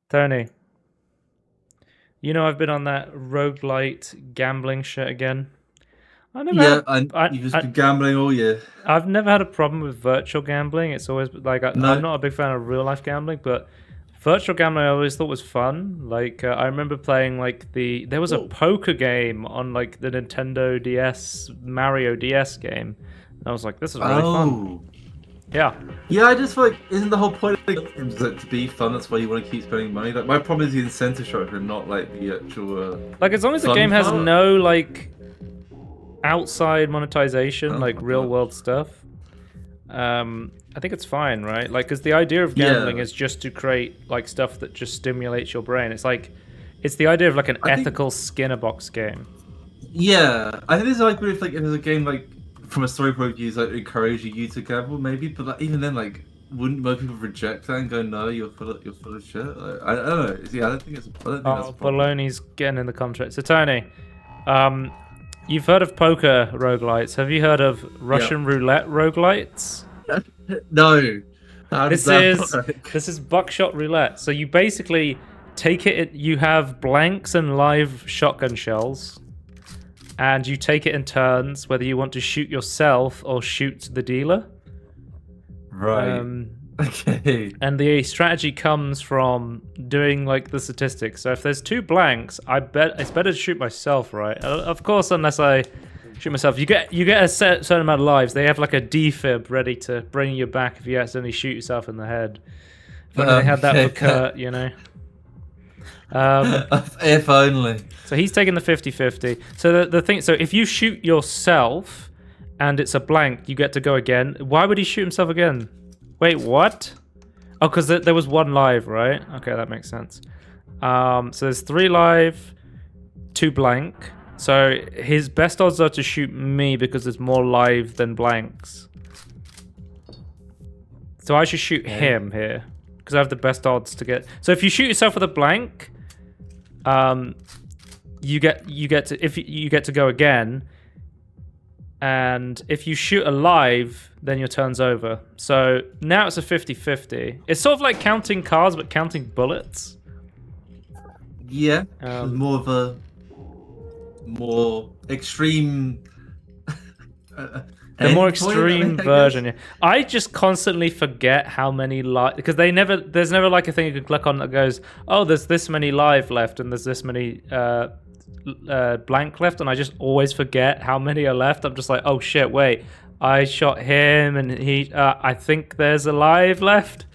Tony, you know I've been on that roguelite gambling shit again. I never had Yeah, a and I, you've just I been gambling all year. I've never had a problem with virtual gambling. It's always like I'm No. not a big fan of real life gambling, but virtual gambling I always thought was fun. Like I remember playing like there was a Whoa. poker game on like the Nintendo DS Mario DS game. And I was like, this is really fun. Oh. Yeah. Yeah, I just feel like isn't the whole point of games like to be fun? That's why you want to keep spending money. Like my problem is the incentive structure, not like the actual Like as long as the fun game has part. no like outside monetization, Oh like my real god. world stuff, I think it's fine, right? Like, because the idea of gambling Yeah, is just to create like stuff that just stimulates your brain. It's like, it's the idea of like an I think. ethical Skinner box game. Yeah, I think this is like if there's a game like from a story point of view, is, like encouraging you to gamble, maybe. But like, even then, like, wouldn't most people reject that and go, "No, you're full of shit." Like, I don't know. Yeah, I don't think that's a Oh, problem. Baloney's getting in the contract. So Tony, um, you've heard of poker roguelites. Have you heard of Yeah. Russian roulette roguelites? No. How does This that is work? this is Buckshot Roulette. So you basically take it. You have blanks and live shotgun shells, and you take it in turns, whether you want to shoot yourself or shoot the dealer. Right. Um, Okay. and the strategy comes from doing like the statistics. So if there's two blanks, I bet it's better to shoot myself, right? Of course, unless I shoot myself, you get a certain amount of lives. They have like a defib ready to bring you back if you accidentally shoot yourself in the head. If only they had that for Okay. Kurt, you know. Um, If only. so he's taking the 50-50. So the thing, so if you shoot yourself and it's a blank, you get to go again. Why would he shoot himself again? Wait, what? Oh, because there was one live, right? Okay, that makes sense. So there's 3 live, 2 blank. So his best odds are to shoot me because there's more live than blanks. So I should shoot Okay. him here because I have the best odds to get. So if you shoot yourself with a blank, um, you get to if you get to go again, and if you shoot a live, then your turn's over. So now it's a 50-50. It's sort of like counting cards, but counting bullets. Yeah. Um, More of a more extreme the more end point, extreme I guess. version. Yeah. I just constantly forget how many live because there's never like a thing you can click on that goes, oh, there's this many live left and there's this many blank left, and I just always forget how many are left. I'm just like, oh shit, wait, I shot him and he. I think there's a live left.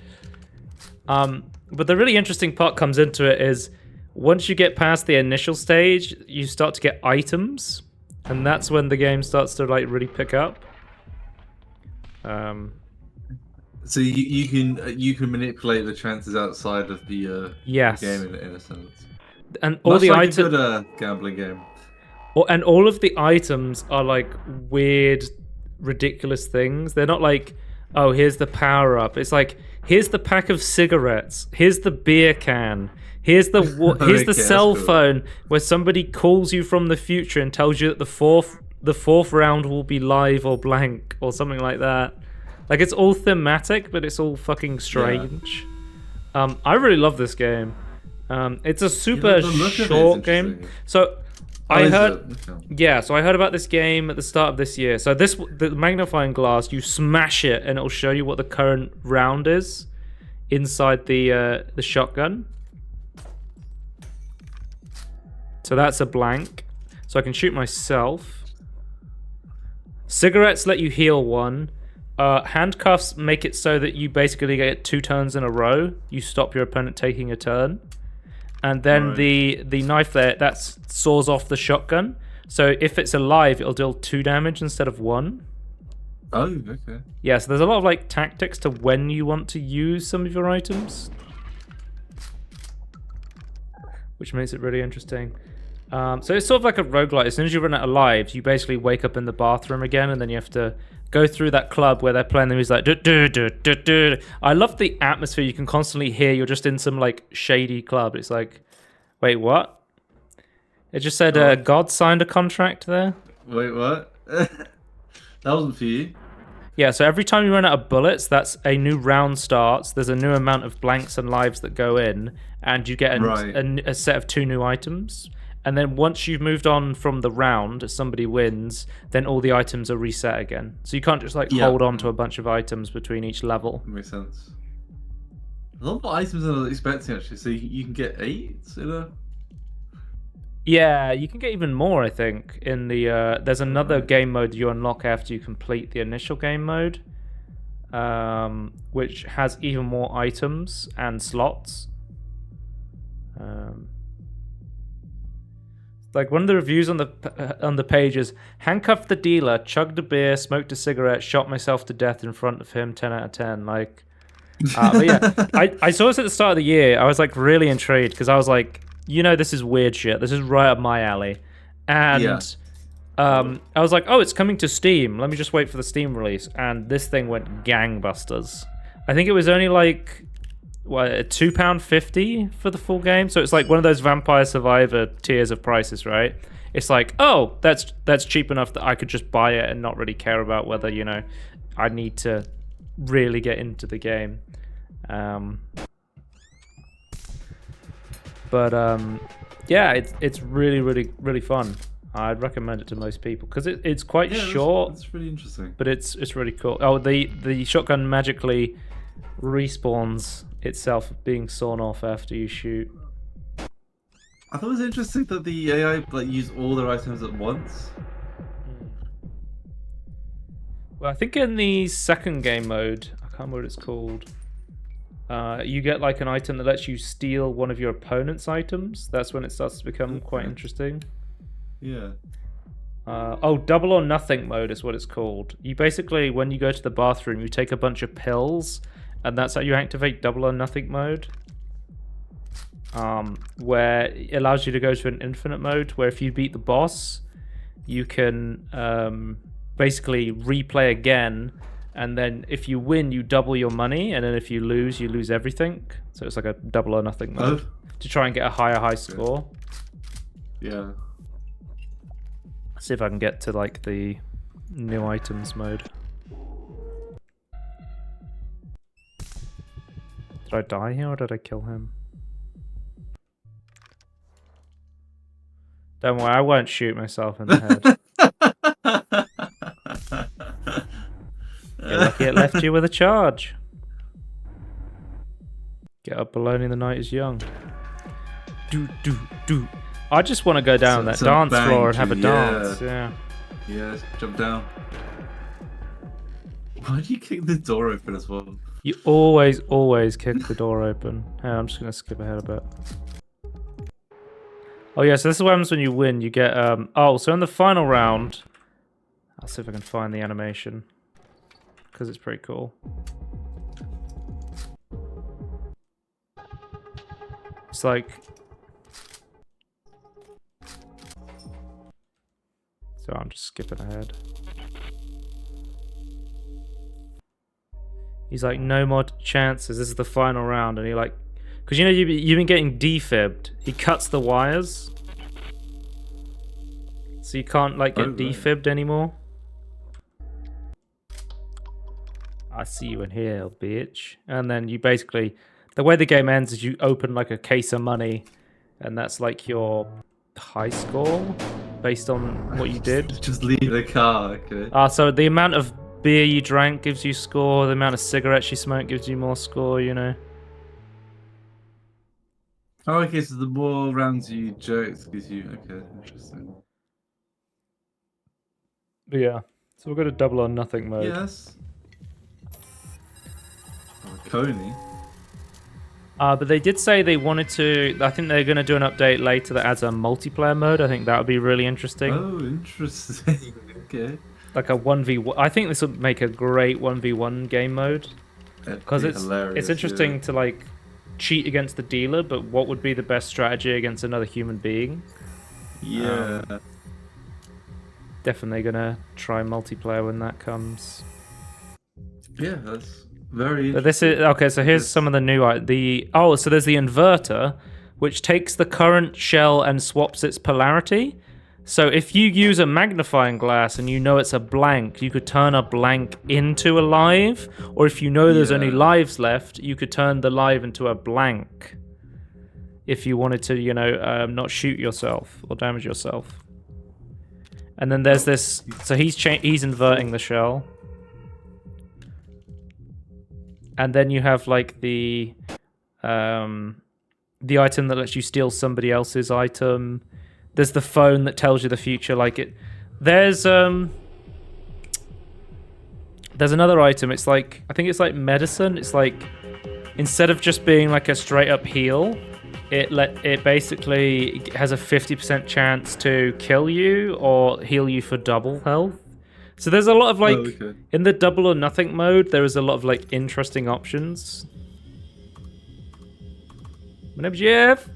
But the really interesting part comes into it is once you get past the initial stage, you start to get items, and that's when the game starts to like really pick up. Um, So you can manipulate the chances outside of the yes, game in a sense. and all Much the like a items. good gambling game. And all of the items are like weird, ridiculous things. They're not like, oh, here's the power up. It's like, here's the pack of cigarettes. Here's the beer can. Here's the here's Okay, the that's cell cool. phone where somebody calls you from the future and tells you that the fourth round will be live or blank or something like that. Like it's all thematic, but it's all fucking Yeah. strange. I really love this game. It's a Yeah, super the look of it is short game. interesting. So Oh, I is heard, it? Okay. yeah. So I heard about this game at the start of this year. So the magnifying glass, you smash it and it'll show you what the current round is inside the shotgun. So that's a blank. So I can shoot myself. Cigarettes let you heal 1. Handcuffs make it so that you basically get 2 turns in a row. You stop your opponent taking a turn. And then Right. the knife there, that saws off the shotgun. So if it's alive, it'll deal 2 damage instead of 1. Oh, okay. Yeah, so there's a lot of like tactics to when you want to use some of your items, which makes it really interesting. So it's sort of like a roguelite. As soon as you run out of lives, you basically wake up in the bathroom again, and then you have to go through that club where they're playing the music like do, do, do, do, do. I love the atmosphere. You can constantly hear you're just in some like shady club. It's like, wait, what? It just said Oh, God signed a contract there. wait, what? That wasn't for you. Yeah, so every time you run out of bullets, that's a new round starts. There's a new amount of blanks and lives that go in, and you get a set of 2 new items. And then once you've moved on from the round, if somebody wins, then all the items are reset again. So you can't just hold on to a bunch of items between each level. Makes sense. A lot more items than I was expecting, actually. So you can get 8, you know? Yeah, you can get even more, I think. In the there's another game mode you unlock after you complete the initial game mode, which has even more items and slots. Like one of the reviews on the page is handcuffed the dealer, chugged a beer, smoked a cigarette, shot myself to death in front of him. 10 out of 10. Like, but yeah, I saw this at the start of the year. I was like really intrigued because I was like, this is weird shit. This is right up my alley. And I was like, oh, it's coming to Steam. Let me just wait for the Steam release. And this thing went gangbusters. I think it was only like £2.50 for the full game. So it's like one of those Vampire Survivor tiers of prices, right? It's like, oh, that's cheap enough that I could just buy it and not really care about whether I need to really get into the game. But yeah, it's really, really, really fun. I'd recommend it to most people because it's quite short. It's really interesting. But it's really cool. Oh, the shotgun magically respawns itself being sawn off after you shoot. I thought it was interesting that the AI use all their items at once. Well, I think in the second game mode, I can't remember what it's called. You get like an item that lets you steal one of your opponent's items. That's when it starts to become quite interesting. Yeah. Double or nothing mode is what it's called. You basically, when you go to the bathroom, you take a bunch of pills, and that's how you activate double or nothing mode. Where it allows you to go to an infinite mode, where if you beat the boss, you can basically replay again. And then if you win, you double your money, and then if you lose everything. So it's like a double or nothing mode to try and get a high score. Yeah. Let's see if I can get to like the new items mode. Did I die here or did I kill him? Don't worry, I won't shoot myself in the head. You're lucky it left you with a charge. Get up, baloney, the night is young. Do. I just want to go down that dance floor and have a dance. Yeah. Yeah, jump down. Why do you kick the door open as well? You always kick the door open. Hey, I'm just going to skip ahead a bit. Oh yeah, so this is what happens when you win. You get, so in the final round, I'll see if I can find the animation. Because it's pretty cool. It's like... So I'm just skipping ahead. He's like, no more chances. This is the final round. And he like... Because you've been getting defibbed. He cuts the wires. So you can't like get defibbed anymore. I see you in here, bitch. And then you basically... The way the game ends is you open like a case of money. And that's like your high score based on what you did. Just leave the car, okay. So the amount of beer you drank gives you score. The amount of cigarettes you smoked gives you more score, Oh, okay, so the more rounds you jerked gives you... Okay, interesting. But yeah, so we'll go to double or nothing mode. Yes. Coney. But they did say they wanted to... I think they're going to do an update later that adds a multiplayer mode. I think that would be really interesting. Oh, interesting. Okay. Like a 1v1. I think this would make a great 1v1 game mode. Because it's interesting to like cheat against the dealer, but what would be the best strategy against another human being? Yeah. Definitely going to try multiplayer when that comes. Yeah, that's... Very but this is okay. So here's some of the new so there's the inverter, which takes the current shell and swaps its polarity. So if you use a magnifying glass and you know it's a blank, you could turn a blank into a live. Or if you know there's only lives left, you could turn the live into a blank. If you wanted to, you know, not shoot yourself or damage yourself. And then there's this. So he's inverting the shell. And then you have like the item that lets you steal somebody else's item. There's the phone that tells you the future. Like it. There's another item. It's like, I think it's like medicine. It's like, instead of just being like a straight up heal, it basically has a 50% chance to kill you or heal you for double health. So there's a lot of like, in the double or nothing mode, there is a lot of like interesting options. My name's Jeff.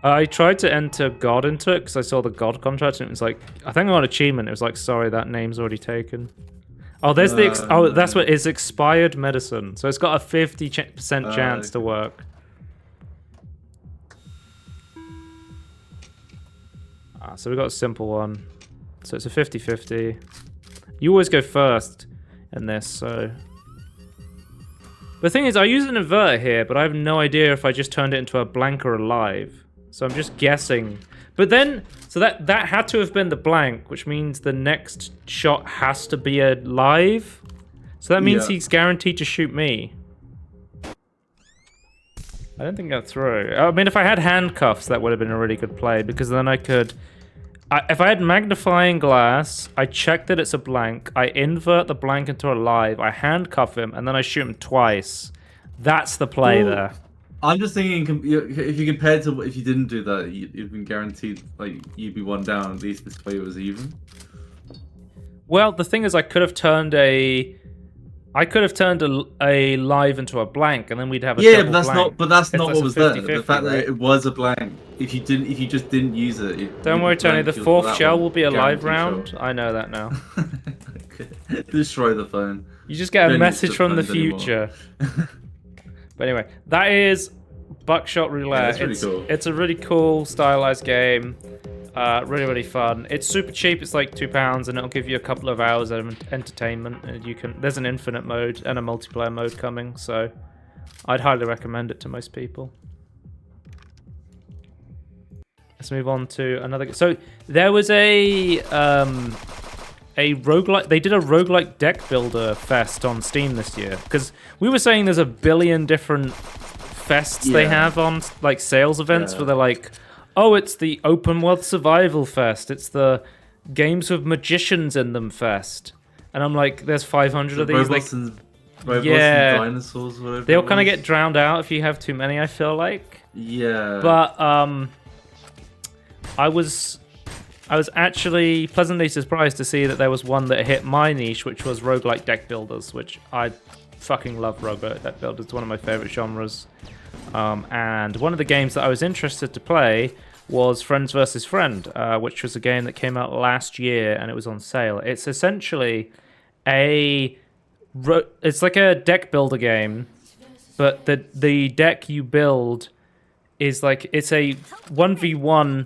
I tried to enter God into it because I saw the God contract and it was like, I think I got an achievement. It was like, sorry, that name's already taken. Oh, there's that's what is expired medicine. So it's got a 50% chance to work. So we got a simple one. So it's a 50-50. You always go first in this, so... The thing is, I use an inverter here, but I have no idea if I just turned it into a blank or a live. So I'm just guessing. But then, so that had to have been the blank, which means the next shot has to be a live. So that means he's guaranteed to shoot me. I don't think that's through. I mean, if I had handcuffs, that would have been a really good play, because then I could... if I had magnifying glass, I check that it's a blank, I invert the blank into a live, I handcuff him, and then I shoot him twice. That's the play there. I'm just thinking, if you compared to if you didn't do that, you'd been guaranteed, like, you'd be one down. At least this way was even. Well, the thing is, I could have turned a live into a blank, and then we'd have a double blank. But that's not what was there. The fact that it was a blank. If you just didn't use it. Don't worry, Tony. The fourth shell will be a live round. I know that now. Destroy the phone. You just get a message from the future. But anyway, that is Buckshot Roulette. Yeah, it's really cool. It's a really cool, stylized game. Really, really fun. It's super cheap. It's like £2, and it'll give you a couple of hours of entertainment. And there's an infinite mode and a multiplayer mode coming, so I'd highly recommend it to most people. Let's move on to another. So there was a roguelike. They did a roguelike deck builder fest on Steam this year, because we were saying there's a billion different fests they have on like sales events where they're like, oh, it's the open world survival fest, it's the games with magicians in them fest, and I'm like, there's 500 of these. Robots and dinosaurs, whatever. They all kind of get drowned out if you have too many, I feel like. Yeah. But I was actually pleasantly surprised to see that there was one that hit my niche, which was roguelike deck builders, which I fucking love. Roguelike deck builders, it's one of my favorite genres. And one of the games that I was interested to play was Friends vs. Friend, which was a game that came out last year and it was on sale. It's essentially it's like a deck builder game, but the deck you build is like, it's a 1v1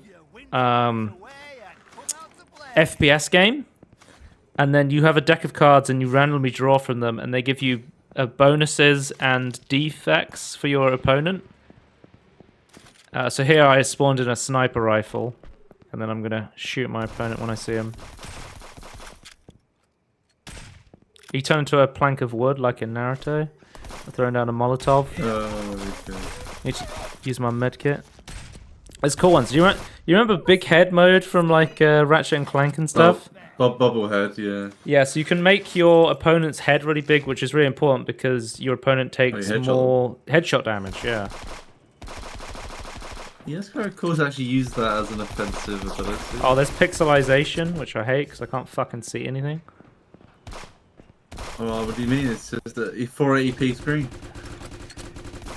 FPS game, and then you have a deck of cards and you randomly draw from them, and they give you bonuses and defects for your opponent. So here I spawned in a sniper rifle, and then I'm gonna shoot my opponent when I see him. He turned into a plank of wood like in Naruto. Throwing down a Molotov. Oh, okay. Need to use my medkit. It's cool ones. You remember Big Head mode from like Ratchet and Clank and stuff? Bubblehead, yeah. Yeah, so you can make your opponent's head really big, which is really important because your opponent takes more headshot damage, yeah. Yeah, it's kind of cool to actually use that as an offensive ability. Oh, there's pixelization, which I hate because I can't fucking see anything. Oh, what do you mean? It's just a 480p screen.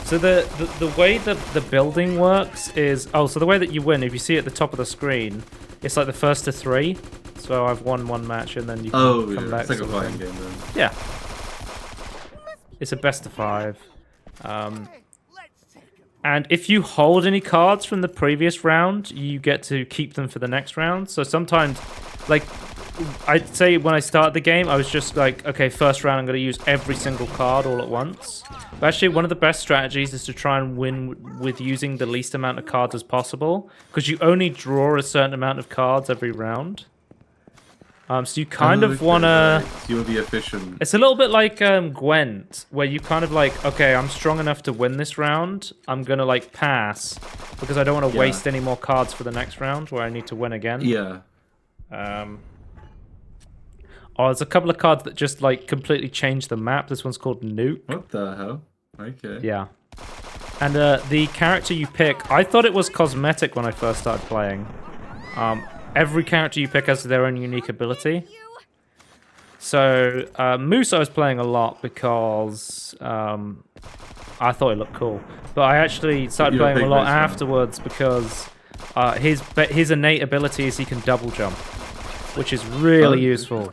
So the way that the building works is... Oh, so the way that you win, if you see at the top of the screen, it's like the first to 3. So I've won one match and then you can come back. It's like a fighting game then. Yeah. It's a best of 5. And if you hold any cards from the previous round, you get to keep them for the next round. So sometimes, like, I'd say when I started the game, I was just like, okay, first round I'm going to use every single card all at once. But actually, one of the best strategies is to try and win with using the least amount of cards as possible, because you only draw a certain amount of cards every round. So you kind of want to... You want to be efficient. It's a little bit like Gwent, where you kind of like, okay, I'm strong enough to win this round. I'm going to like pass, because I don't want to waste any more cards for the next round where I need to win again. Yeah. Oh, there's a couple of cards that just like completely change the map. This one's called Nuke. What the hell? Okay. Yeah. And the character you pick, I thought it was cosmetic when I first started playing. Every character you pick has their own unique ability. So, Moose I was playing a lot because I thought it looked cool. But I actually started playing him a lot afterwards because his innate ability is he can double jump, which is really useful.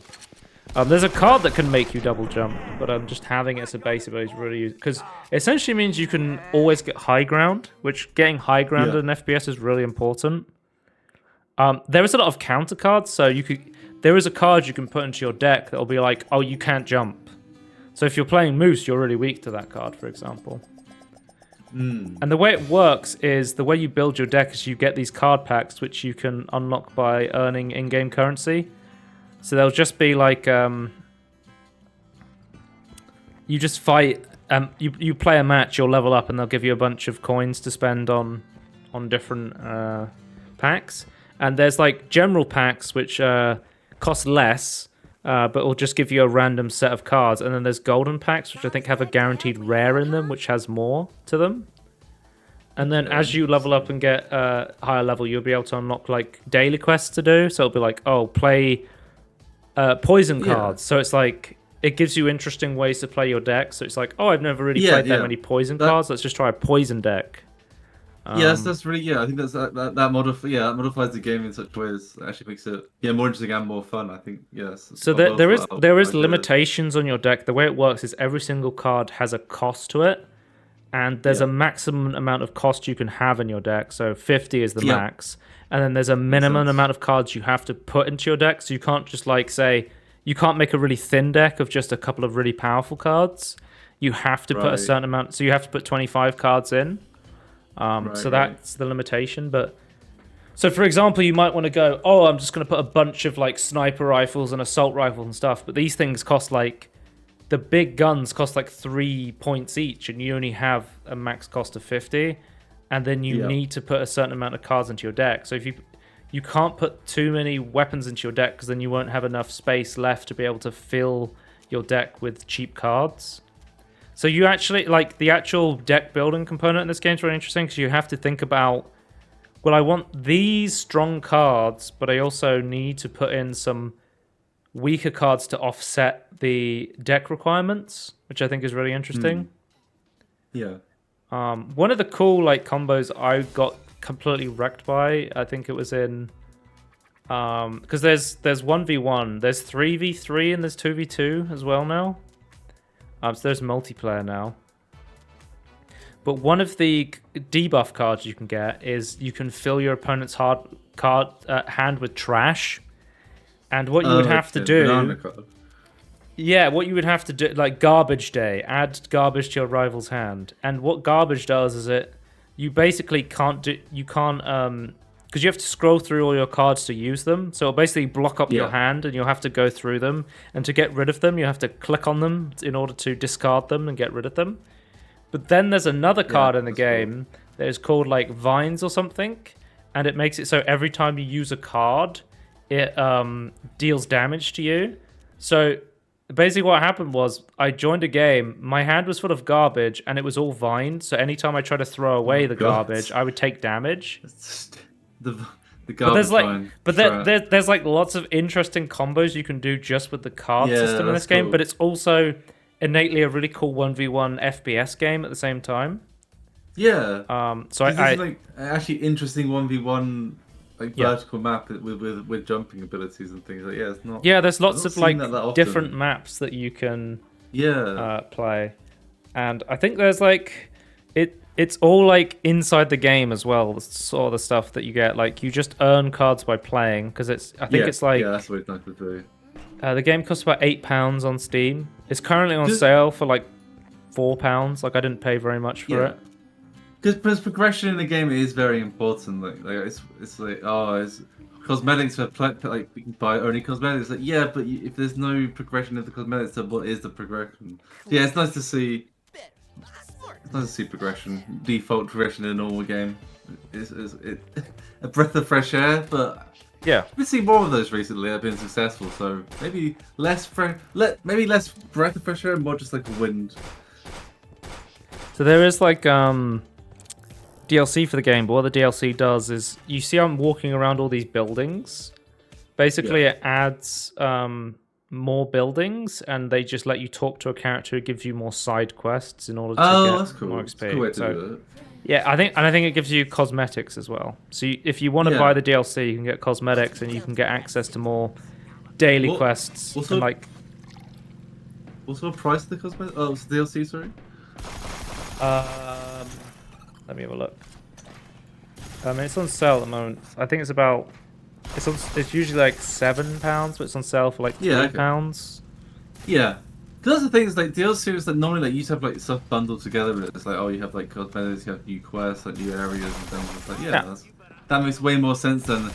There's a card that can make you double jump, but just having it as a base ability is really useful. Because it essentially means you can always get high ground, which getting high ground in an FPS is really important. There is a lot of counter cards, so there is a card you can put into your deck that will be like, oh, you can't jump. So if you're playing Moose, you're really weak to that card, for example. And the way it works is the way you build your deck is you get these card packs which you can unlock by earning in-game currency. So they'll just be like, you just fight, you play a match, you'll level up, and they'll give you a bunch of coins to spend on different packs. And there's like general packs which cost less, but will just give you a random set of cards. And then there's golden packs, which I think have a guaranteed rare in them, which has more to them. And then as you level up and get higher level, you'll be able to unlock like daily quests to do. So it'll be like, oh, play poison cards. So it's like, it gives you interesting ways to play your deck. So it's like, oh, I've never really played that many poison cards. Let's just try a poison deck. That's really, I think that modifies the game in such ways that actually makes it more interesting and more fun. I think So there is limitations on your deck. The way it works is every single card has a cost to it, and there's a maximum amount of cost you can have in your deck. So 50 is the max, and then there's a minimum amount of cards you have to put into your deck. So you can't just like say you can't make a really thin deck of just a couple of really powerful cards. You have to put a certain amount. So you have to put 25 cards in. So that's the limitation. But so for example, you might want to go, oh, I'm just going to put a bunch of like sniper rifles and assault rifles and stuff, but these things cost like, the big guns cost like 3 points each, and you only have a max cost of 50, and then you need to put a certain amount of cards into your deck. So if you can't put too many weapons into your deck, because then you won't have enough space left to be able to fill your deck with cheap cards. So you actually, like, the actual deck building component in this game is really interesting, because you have to think about, well, I want these strong cards, but I also need to put in some weaker cards to offset the deck requirements, which I think is really interesting. One of the cool, like, combos I got completely wrecked by, I think it was in, because there's 1v1, there's 3v3, and there's 2v2 as well now. So there's multiplayer now. But one of the debuff cards you can get is you can fill your opponent's hand with trash. And what you would have to do... Yeah, what you would have to do, like Garbage Day, add garbage to your rival's hand. And what garbage does is you basically can't do... You can't... Because you have to scroll through all your cards to use them. So it'll basically block up your hand, and you'll have to go through them. And to get rid of them, you have to click on them in order to discard them and get rid of them. But then there's another card in the game that is called like Vines or something. And it makes it so every time you use a card, it deals damage to you. So basically what happened was I joined a game, my hand was full of garbage, and it was all vined. So anytime I tried to throw away the garbage, I would take damage. The garbage there's like lots of interesting combos you can do just with the card system in this game, but it's also innately a really cool 1v1 FPS game at the same time. So I like actually interesting 1v1 like vertical map with jumping abilities and things like it's not. There's lots of like different maps that you can play, and I think there's like It's all like inside the game as well. Sort of the stuff that you get. Like you just earn cards by playing because it's. I think it's like that's what it's nice to do. the game costs about £8 on Steam. It's currently on sale for like £4. Like I didn't pay very much for it. Because progression in the game is very important. Like it's like it's cosmetics for like you can buy only cosmetics. Like but if there's no progression of the cosmetics, then what is the progression? So, yeah, it's nice to see. It's nice to see progression, default progression in a normal game. It's a breath of fresh air, but yeah, we've seen more of those recently. Have been successful, so maybe less less breath of fresh air, and more just like wind. So there is like DLC for the game, but what the DLC does is you see I'm walking around all these buildings. Basically, it adds more buildings, and they just let you talk to a character who gives you more side quests in order to get more XP. Cool way to do it. Yeah, I think it gives you cosmetics as well. So if you want to buy the DLC, you can get cosmetics, and you can get access to more daily quests. Also, and what sort of price the cosmetics? Oh, it's the DLC, sorry. Let me have a look. It's on sale at the moment. I think it's about. It's usually like £7, but it's on sale for like £3. Yeah. Because that's the thing, is like DLC is that normally like you used to have like stuff bundled together with it. It's like, oh, you have like cosmetics, you have new quests, like new areas and things. It's like that makes way more sense than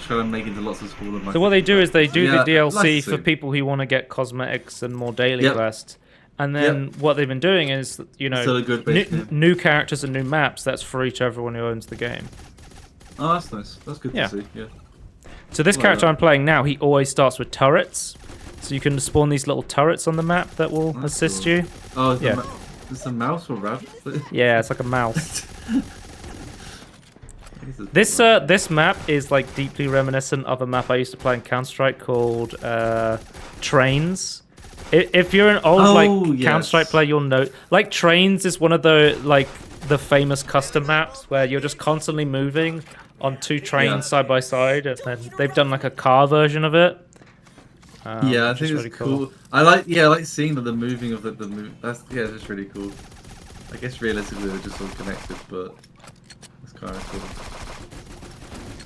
trying to make it into lots of smaller. So what they do is they do the DLC for people who want to get cosmetics and more daily quests. And then what they've been doing is, new characters and new maps, that's free to everyone who owns the game. Oh, that's nice. That's good to see, So this character I'm playing now, he always starts with turrets. So you can spawn these little turrets on the map that will assist you. Oh, it's a mouse or rabbit? Yeah, it's like a mouse. This map is like deeply reminiscent of a map I used to play in Counter-Strike called Trains. If you're an old Counter-Strike player, you'll know. Like Trains is one of the famous custom maps where you're just constantly moving on two trains side by side, and then they've done like a car version of it. I think it's really cool. I like seeing the moving of the move. That's just really cool. I guess realistically they're just all connected, but it's kind of cool.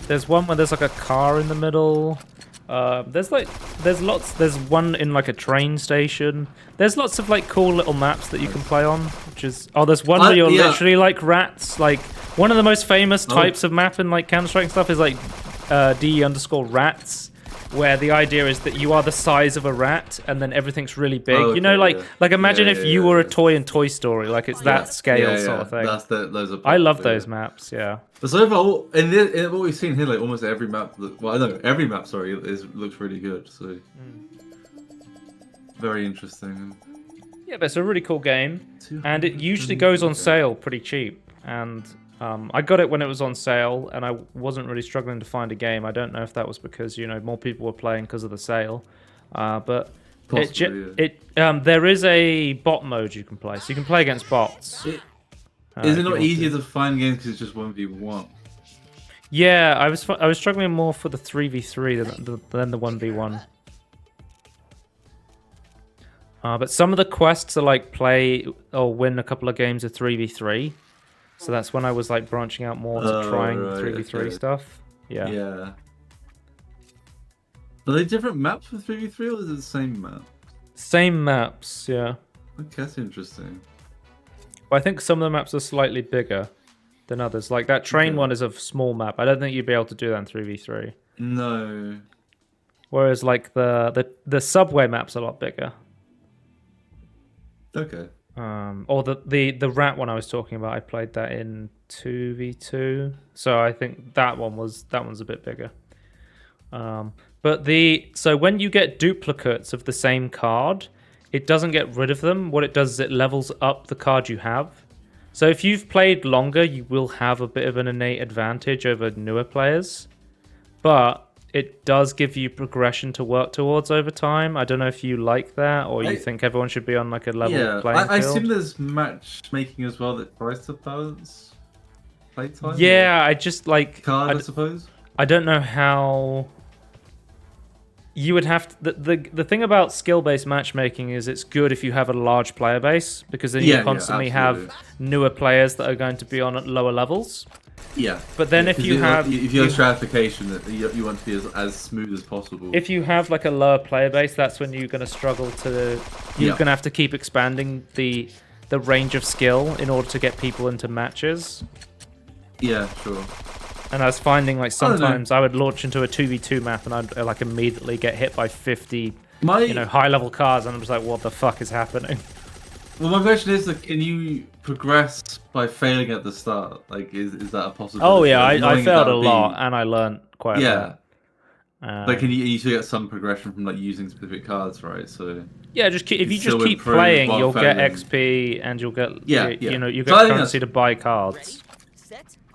There's one where there's like a car in the middle. There's one in like a train station. There's lots of like cool little maps that you can play on, which is there's one where you're literally like rats. Like one of the most famous types of map in like Counter-Strike stuff is like D_rats, where the idea is that you are the size of a rat and then everything's really big. Like imagine if you were a toy in Toy Story, like it's that scale sort of thing. I love those maps, But so far, in what we've seen here, like almost every map, every map, looks really good. So very interesting. Yeah, but it's a really cool game, and it usually goes on sale pretty cheap. And I got it when it was on sale, and I wasn't really struggling to find a game. I don't know if that was because more people were playing because of the sale, but there is a bot mode you can play, so you can play against bots. Is it not easier to find games because it's just 1v1? Yeah, I was struggling more for the 3v3 than the 1v1. But some of the quests are like play or win a couple of games of 3v3. So that's when I was like branching out more to trying 3v3 stuff. Yeah. Are they different maps for 3v3 or is it the same map? Same maps, yeah. Okay, that's interesting. But I think some of the maps are slightly bigger than others. Like that train one is a small map. I don't think you'd be able to do that in 3v3. No. Whereas like the subway map's a lot bigger. Okay. Or the rat one I was talking about, I played that in 2v2, so I think that one's a bit bigger. So when you get duplicates of the same card, it doesn't get rid of them. What it does is it levels up the card you have. So if you've played longer, you will have a bit of an innate advantage over newer players, but it does give you progression to work towards over time. I don't know if you like that, or you think everyone should be on like a level playing field. I assume there's matchmaking as well that tries to balance playtime. Yeah, I just like card, I suppose. I don't know how. you would have to, the thing about skill-based matchmaking is it's good if you have a large player base, because then you constantly have newer players that are going to be on at lower levels. Yeah. But then if you have stratification, that you want to be as smooth as possible. If you have like a lower player base, that's when you're going to struggle to. You're going to have to keep expanding the range of skill in order to get people into matches. Yeah, sure. And I was finding like sometimes I would launch into a 2v2 map and I'd like immediately get hit by 50 high level cars, and I'm just like, what the fuck is happening? Well, my question is, like, can you progress by failing at the start? Like, is that a possibility? Oh yeah, I failed a lot and I learned quite a lot. Like, can you still get some progression from like using specific cards, right? So yeah, if you just keep playing, you'll get XP and you'll get you get currency to buy cards.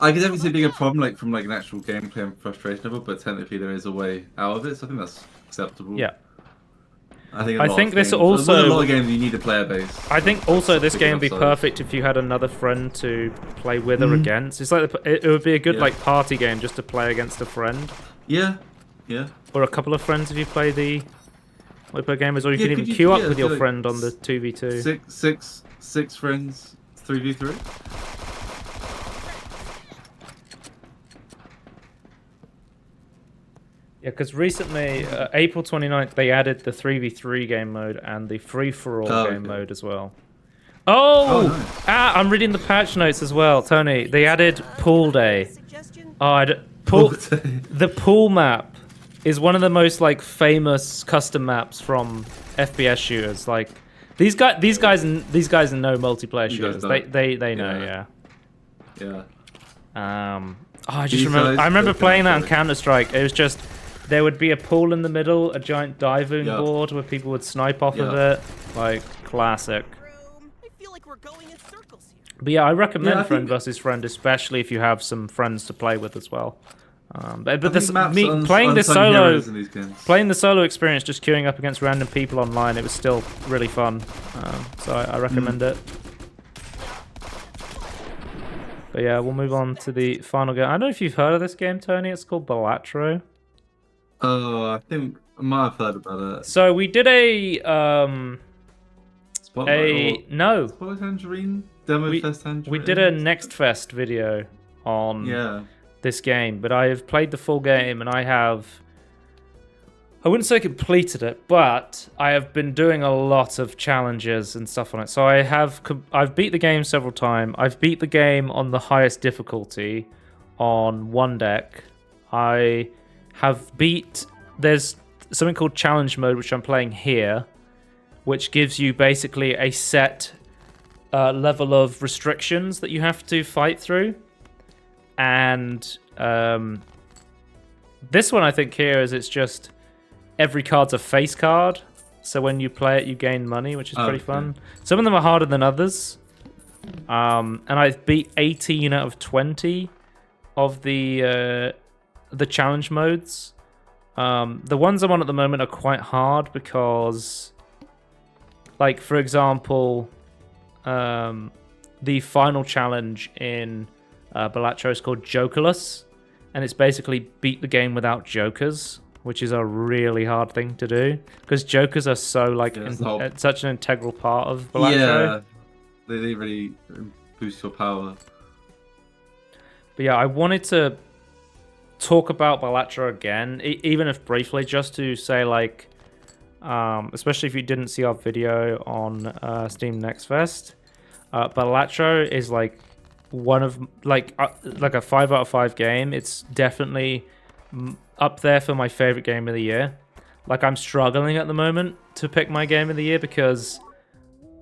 I can definitely see it being a problem, like from like an actual gameplay and frustration level, but technically there is a way out of it, so I think that's acceptable. Yeah. I think this games, also. With a lot of games, you need a player base. I think also this game would be perfect if you had another friend to play with or against. It's like it would be a good like party game just to play against a friend. Yeah, yeah. Or a couple of friends if you play the multiplayer gamers, or you can even queue up with your friend on the 2v2. Six friends, 3v3. Yeah, because recently, April 29th, they added the 3v3 game mode and the free-for-all game mode as well. Oh! Nice. I'm reading the patch notes as well, Tony. They added Pool Day. The pool map is one of the most like famous custom maps from FPS shooters. Like these guys know multiplayer shooters. They know, yeah. I just remember. I remember playing that on Counter-Strike. It was just. There would be a pool in the middle, a giant diving board where people would snipe off of it. Like, classic. I feel like we're going in circles here. But yeah, I recommend friend versus friend, especially if you have some friends to play with as well. But playing the solo experience, just queuing up against random people online, it was still really fun. So I recommend it. But yeah, we'll move on to the final game. I don't know if you've heard of this game, Tony. It's called Balatro. Oh, I think I might have heard about it. So we did Tangerine Demo Fest Tangerine. We did a Next Fest video on this game, but I have played the full game and I wouldn't say completed it, but I have been doing a lot of challenges and stuff on it. So I've beat the game several times. I've beat the game on the highest difficulty on one deck. I have there's something called challenge mode, which I'm playing here, which gives you basically a set level of restrictions that you have to fight through. And this one I think here is it's just every card's a face card. So when you play it, you gain money, which is pretty fun. Some of them are harder than others. And I've beat 18 out of 20 of the challenge modes. The ones I'm on at the moment are quite hard because, like, for example, the final challenge in Balatro is called Jokerless, and it's basically beat the game without jokers, which is a really hard thing to do because jokers are so like such an integral part of Balatro. Yeah, they really boost your power. But yeah, I wanted to talk about Balatro again, even if briefly, just to say, like, especially if you didn't see our video on Steam Next Fest, Balatro is like one of like a 5 out of 5 game. It's definitely up there for my favorite game of the year. Like, I'm struggling at the moment to pick my game of the year because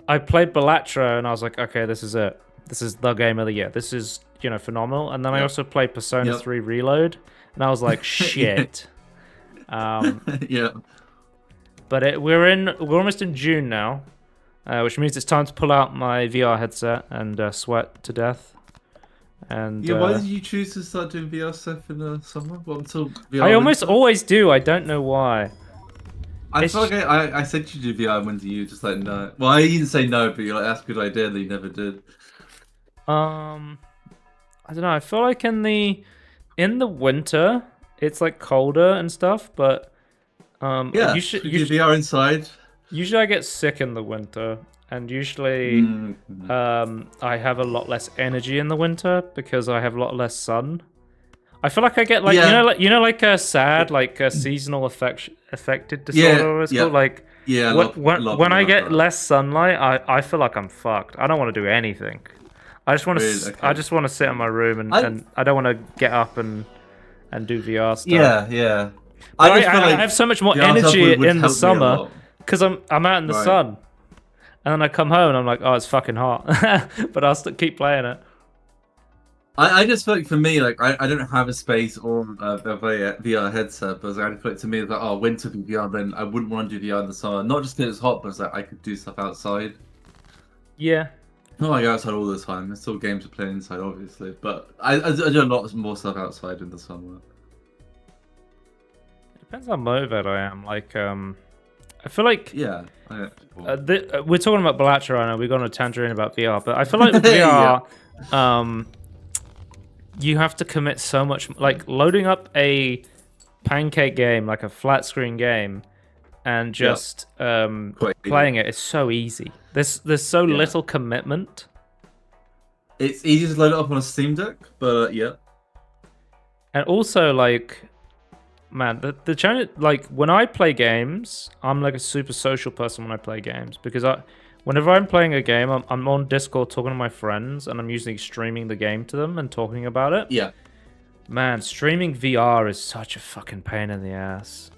I played Balatro and I was like, okay, this is it. This is the game of the year. This is, phenomenal. And then I also played Persona 3 Reload, and I was like, shit. Yeah. But we're almost in June now, which means it's time to pull out my VR headset and sweat to death. And why did you choose to start doing VR stuff in the summer? Well, until VR I almost always do. I don't know why. I feel like I said you do VR when you just like no. Well, I didn't say no, but you're like, that's a good idea that you never did. I don't know. I feel like in the winter it's like colder and stuff, but Yeah, Usually, VR inside. usually I get sick in the winter, and usually I have a lot less energy in the winter because I have a lot less sun. I feel like I get like Yeah. like a sad like a seasonal affected disorder. It's called like Yeah, a lot of when people I have get that. less sunlight, I feel like I'm fucked. I don't want to do anything. I just want to Really? I Okay. just want to sit in my room and I don't want to get up and do VR stuff. Yeah. But I just feel I like have so much more VR stuff energy would in the help me a summer lot. because I'm out in the Right. sun, and then I come home and I'm like, oh, it's fucking hot, but I'll still keep playing it. I just feel like for me, like I don't have a space or a VR headset, but I feel like to me it's like, oh, winter be VR, then I wouldn't want to do VR in the summer. Not just because it's hot, but it's like I could do stuff outside. Yeah. Not like outside all the time. There's still games to play inside, obviously, but I do a lot more stuff outside in the summer. It depends how motivated I am. Like, I feel like Yeah. we're talking about Balatro right now. We've gone on a tangent about VR, but I feel like with VR, you have to commit so much. Like loading up a pancake game, like a flat screen game, and just playing it is so easy. There's so little commitment. It's easy to load it up on a Steam Deck, but yeah. And also, like, man, the challenge, like, when I play games, I'm like a super social person when I play games because whenever I'm playing a game, I'm on Discord talking to my friends and I'm usually streaming the game to them and talking about it. Yeah. Man, streaming VR is such a fucking pain in the ass.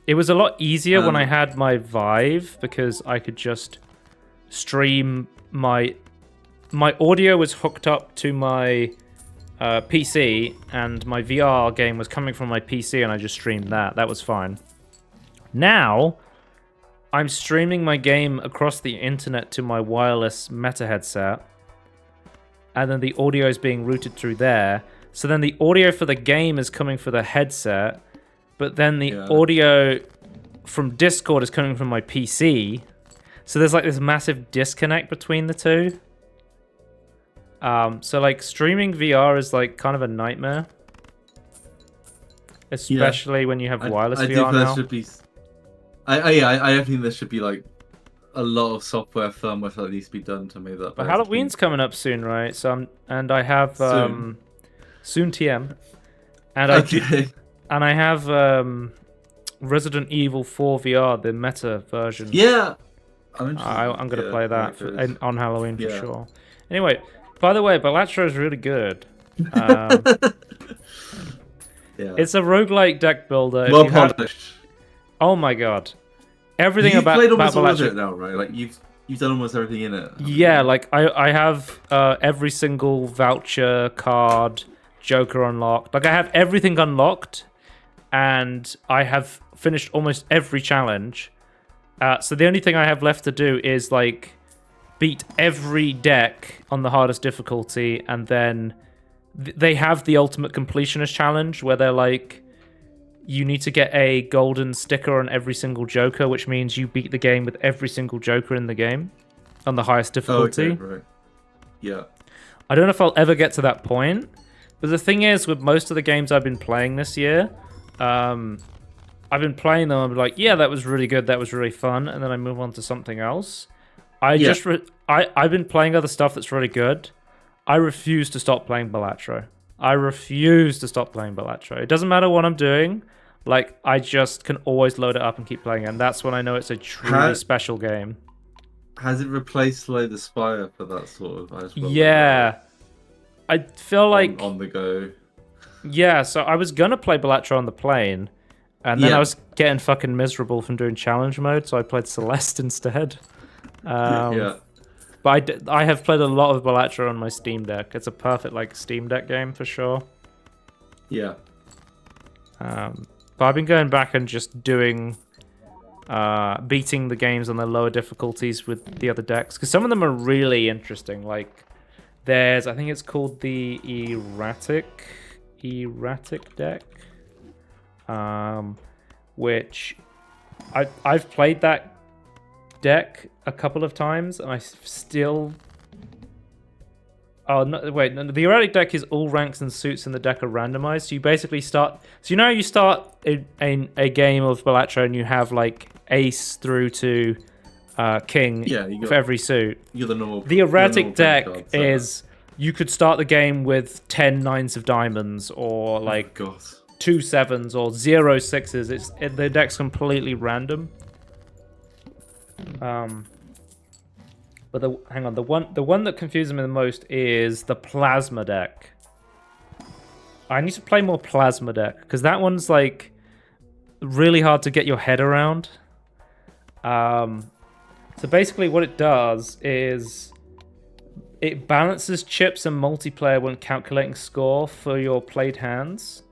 It was a lot easier when I had my Vive because I could just stream my audio was hooked up to my PC and my VR game was coming from my PC and I just streamed that. That was fine. Now, I'm streaming my game across the internet to my wireless Meta headset and then the audio is being routed through there. So then the audio for the game is coming for the headset, but then the audio from Discord is coming from my PC. So there's like this massive disconnect between the two. So like streaming VR is like kind of a nightmare, especially when you have wireless VR now. I think there should be like a lot of software firmware that needs to be done to make that. But Halloween's coming up soon, right? So and I have soon TM, and I have Resident Evil 4 VR, the meta version. Yeah, I'm gonna play that on Halloween for sure. Anyway. By the way, Balatro is really good. It's a roguelike deck builder. Well polished. Oh my god. Everything you've about played almost all of Balatro it now, right? Like you've done almost everything in it. Yeah, like I have every single voucher, card, Joker unlocked. Like I have everything unlocked and I have finished almost every challenge. So the only thing I have left to do is like beat every deck on the hardest difficulty, and then they have the ultimate completionist challenge where they're like, you need to get a golden sticker on every single Joker, which means you beat the game with every single Joker in the game on the highest difficulty. Okay, right. Yeah. I don't know if I'll ever get to that point, but the thing is, with most of the games I've been playing this year, I've been playing them, I'm like, yeah, that was really good, that was really fun, and then I move on to something else. I've been playing other stuff that's really good. I refuse to stop playing Balatro. It doesn't matter what I'm doing. Like, I just can always load it up and keep playing it. And that's when I know it's a truly special game. Has it replaced Slay the Spire for that sort of? Yeah. I feel like... On the go. Yeah, so I was going to play Balatro on the plane. And then I was getting fucking miserable from doing challenge mode. So I played Celeste instead. But I have played a lot of Balatro on my Steam Deck. It's a perfect like Steam Deck game for sure. Yeah. But I've been going back and just doing beating the games on the lower difficulties with the other decks because some of them are really interesting. Like there's, I think it's called the erratic deck, which I've played that Oh no! Wait, no, the erratic deck is all ranks and suits in the deck are randomized. So you basically start. So you know you start a game of Balatro and you have like ace through to king for every suit. You're the normal. The erratic deck cards, is you could start the game with 10 nines of diamonds or like 2 sevens or 0 sixes. The deck's completely random. But hang on, the one that confuses me the most is the plasma deck. I need to play more plasma deck because that one's like really hard to get your head around. So basically what it does is it balances chips and multiplayer when calculating score for your played hands.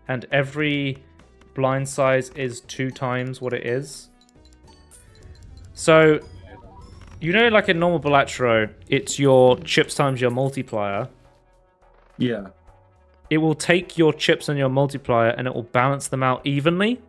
And every blind size is 2 times what it is. So, you know, like in normal Balatro, it's your chips times your multiplier. Yeah. It will take your chips and your multiplier and it will balance them out evenly.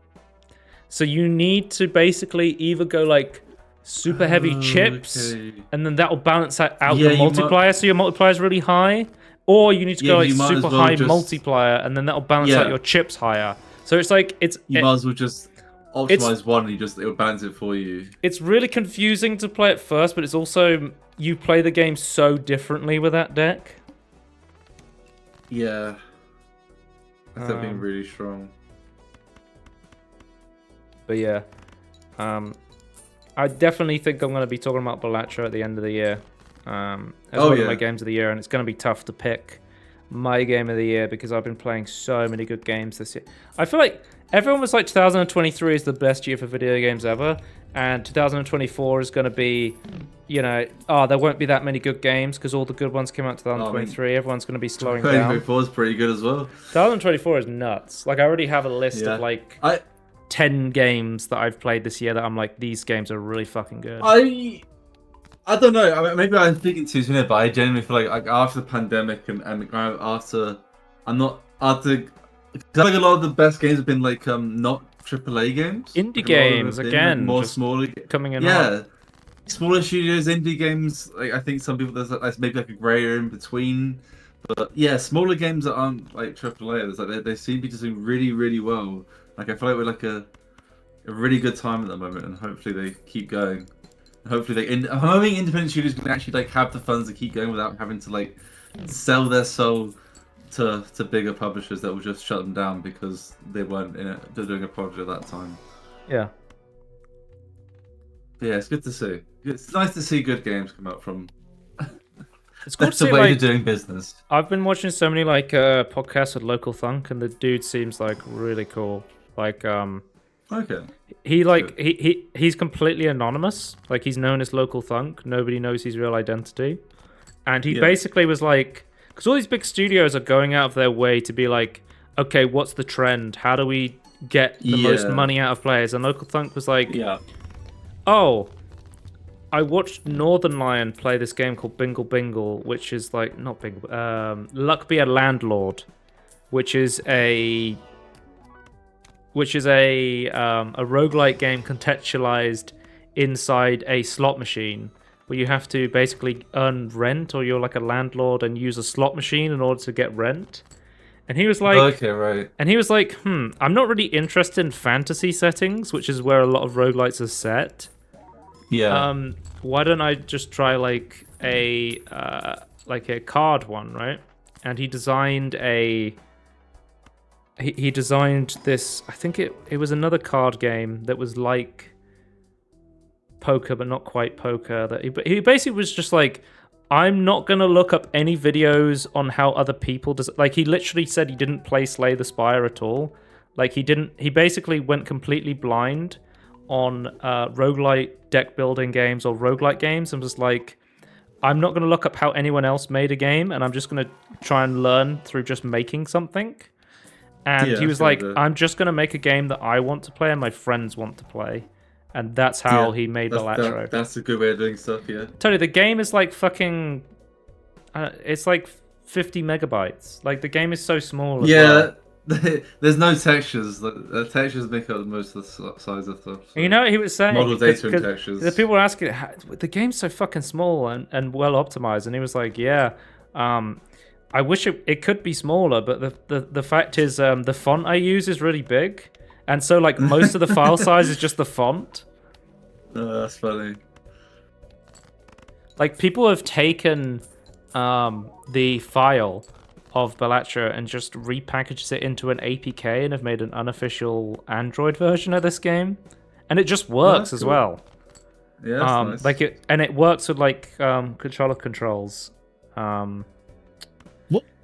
So you need to basically either go like super heavy chips, and then that will balance out your multiplier, so your multiplier is really high. Or you need to go like super high multiplier, and then that will balance out your chips higher. So it's like you might as well just optimize one, and it will balance it for you. It's really confusing to play at first, but it's also you play the game so differently with that deck. Yeah, that's being really strong. But yeah, I definitely think I'm going to be talking about Balatro at the end of the year. As one of my games of the year, and it's going to be tough to pick my game of the year because I've been playing so many good games this year. I feel like everyone was like 2023 is the best year for video games ever, and 2024 is going to be, you know, there won't be that many good games because all the good ones came out in 2023. Everyone's going to be slowing down. 2024 is pretty good as well. 2024 is nuts. Like I already have a list of like 10 games that I've played this year that I'm like, these games are really fucking good. I don't know. I mean, maybe I'm thinking too soon, but I genuinely feel like after the pandemic and after because I think a lot of the best games have been like not AAA games, indie games again, like more smaller coming in. Smaller studios, indie games. Like I think some people there's maybe like a grey area in between, but yeah, smaller games that aren't like AAA. It's like they seem to be just doing really, really well. Like I feel like we're like a really good time at the moment, and hopefully they keep going. Hopefully I'm hoping independent studios can actually like have the funds to keep going without having to like sell their soul to bigger publishers that will just shut them down because they weren't in it, they're doing a project at that time. Yeah. But yeah, it's good to see. It's nice to see good games come out from. It's good That's the way to doing business. I've been watching so many like podcasts with Local Thunk, and the dude seems like really cool. Like okay. He's completely anonymous. Like he's known as Local Thunk. Nobody knows his real identity. And he basically was like, because all these big studios are going out of their way to be like, okay, what's the trend? How do we get the most money out of players? And Local Thunk was like, oh, I watched Northern Lion play this game called Bingle Bingle, which is like, not Bingle, Luck Be a Landlord, which is a roguelike game contextualized inside a slot machine where you have to basically earn rent, or you're like a landlord and use a slot machine in order to get rent. And he was like, okay, right. And he was like, I'm not really interested in fantasy settings, which is where a lot of roguelites are set. Yeah. Why don't I just try like a card one, right? And he designed He designed this, I think it was another card game that was like poker, but not quite poker. He basically was just like, I'm not going to look up any videos on how other people like he literally said he didn't play Slay the Spire at all. Like he basically went completely blind on roguelite deck building games or roguelite games and was like, I'm not going to look up how anyone else made a game, and I'm just going to try and learn through just making something. And he was like, I'm just going to make a game that I want to play and my friends want to play. And that's how he made Balatro. That's a good way of doing stuff, yeah. Totally, the game is like fucking... it's like 50 megabytes. Like, the game is so small as well. There's no textures. The textures make up most of the size of stuff. So. You know what he was saying? Model data and textures. The people were asking, the game's so fucking small and well optimized. And he was like, yeah... I wish it could be smaller, but the fact is the font I use is really big, and so like most of the file size is just the font. That's funny. Like people have taken the file of Balatro and just repackaged it into an APK and have made an unofficial Android version of this game, and it just works as cool. well. Yeah, that's nice. Like it works with like controller controls.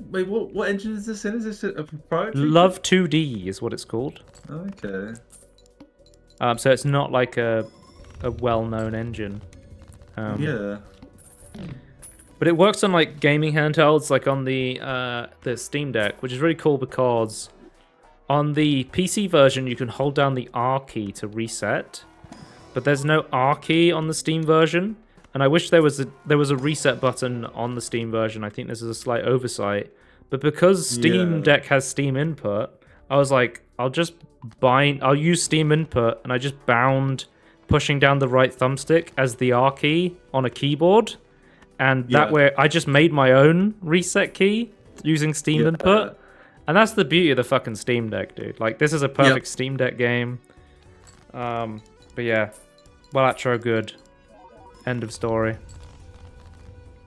What engine is this in? Is this a proprietary? Love 2D is what it's called. Okay. So it's not like a well-known engine. Yeah. But it works on like gaming handhelds, like on the Steam Deck, which is really cool because on the PC version you can hold down the R key to reset, but there's no R key on the Steam version. And I wish there was a reset button on the Steam version. I think this is a slight oversight. But because Steam Deck has Steam Input, I was like, I'll use Steam Input, and I just bound pushing down the right thumbstick as the R key on a keyboard. And that way, I just made my own reset key using Steam Input. And that's the beauty of the fucking Steam Deck, dude. Like, this is a perfect Steam Deck game. But yeah, Balatro good. End of story.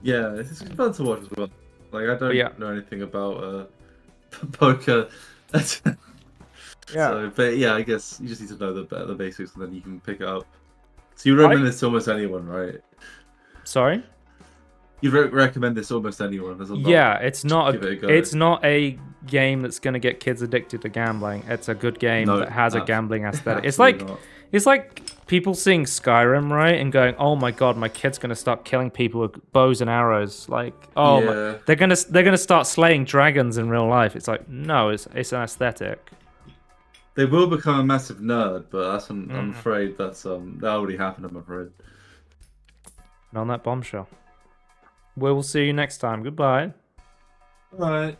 Yeah, it's fun to watch as well. Like, I don't know anything about poker. So, but yeah, I guess you just need to know the basics, and then you can pick it up. So you recommend this to almost anyone, right? Sorry? You recommend this to almost anyone? It's not a game that's gonna get kids addicted to gambling. It's a good game that has a gambling aesthetic. It's like people seeing Skyrim, right, and going, "Oh my god, my kid's gonna start killing people with bows and arrows." Like, they're gonna start slaying dragons in real life. It's like, no, it's an aesthetic. They will become a massive nerd, but that's I'm afraid that already happened. I'm afraid. And on that bombshell, we will see you next time. Goodbye. All right.